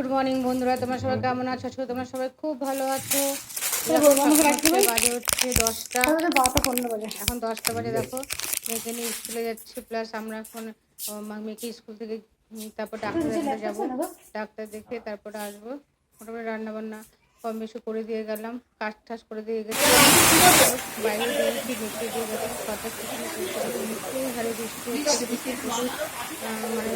Good morning বন্ধুরা, তোমরা সবাই কেমন আছো? তোমরা সবাই খুব ভালো আছো। বাজে হচ্ছে 10টা, এখন 10টা বাজে। দেখো মেয়েকে নিয়ে স্কুলে যাচ্ছি, প্লাস আমরা এখন মেয়েকে স্কুল থেকে তারপর ডাক্তার দেখাতে যাবো। ডাক্তার দেখে তারপরে আসবো। মোটামুটি রান্নাবান্না কম বেশি করে দিয়ে গেলাম, কাজ টাজ করে দিয়ে গেছি। বাইরে দিয়েছি, ঢুকিয়ে দিয়ে গেলাম। হঠাৎ নিশ্চয়ই হারে বৃষ্টি হচ্ছে, মানে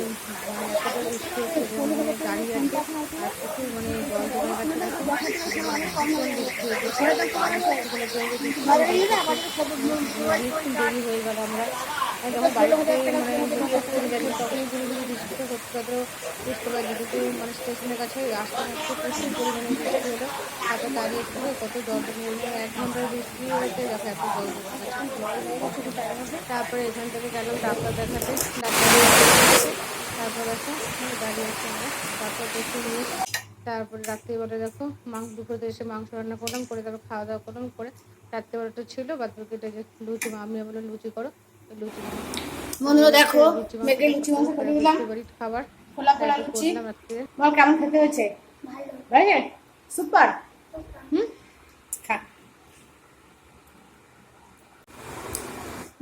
এতটা বৃষ্টি হচ্ছে যে মানে দাঁড়িয়ে আছে আর প্রচুর মানে জল জমে গেছে। অনেকক্ষণ দেরি হয়ে গেল। আমরা যখন বাড়িতে মানে চলে যাচ্ছি তখনই ধীরে ধীরে বৃষ্টিটা হচ্ছে। তারপরে বুঝতে পারি দুটো মানে স্টেশনের কাছে আসতে আসতে প্রচুর পরিমাণে বৃষ্টি হলো। হাতে দাঁড়িয়ে ছিল, কত জল জমে গেল। 1 ঘন্টার বৃষ্টি হয়েছে, দেখো এত জল জমে গেছে। তারপরে এখান থেকে গেলাম ডাক্তার দেখাতে। তারপর দেখো দাঁড়িয়ে আছি আমরা, তারপর দেখে নিয়ে তারপরে রাত্রিবেলা দেখো দুপুরে এসে মাংস রান্না করলাম, করে তারপর খাওয়া দাওয়া করলাম। করে রাত্রিবেলাটা ছিল বাদ বাকিটা যে লুচি, আমি বললাম লুচি করো, লুচি বন্ধুরা দেখো মেয়েকে লুচি মাংস করে দিলাম, খাবার খোলা খোলা লুচি। বল কেমন খেতে হয়েছে? ভালো, সুপার। খা।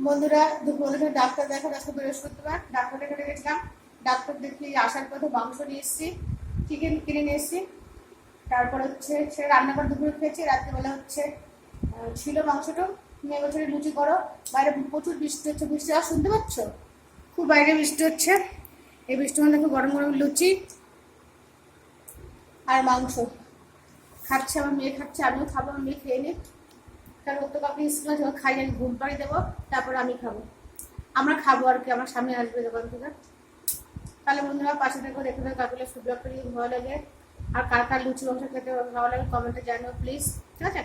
বন্ধুরা দুপুরে ডাক্তার দেখা, আজকে বৃহস্পতিবার, ডাক্তার দেখাতে গেছিলাম। ডাক্তার দেখিয়ে আসার পথে মাংস নিয়ে এসেছি, চিকেন কিনে নিয়ে এসেছি। তারপর হচ্ছে সে রান্না করে দুপুরে খেয়েছি। রাত্রিবেলা হচ্ছে ছিল মাংসটা। মেয়ে বছরে লুচি করো, বাইরে প্রচুর বৃষ্টি হচ্ছে। বৃষ্টি আর শুনতে পাচ্ছ? খুব বাইরে বৃষ্টি হচ্ছে। এই বৃষ্টির মধ্যে খুব গরম গরম লুচি আর মাংস খাচ্ছে। আমার মেয়ে খাচ্ছে, আমিও খাবো। আমার মেয়ে খেয়ে নিক, কারণ ওর তো কাউকে স্কুলে যখন খাই আমি ঘুম পাড়িয়ে দেবো, তারপর আমি খাবো। আমরা খাবো আর কি, আমার সামনে আসবে দোকান থেকে। তাহলে বন্ধুরা পাশে থেকে দেখে দেবে কাকুলে ফুড ব্লগ করি ভালো লাগে। আর কার কার লুচি মাংস খেতে ভালো লাগে কমেন্টে জানিও প্লিজ, ঠিক আছে?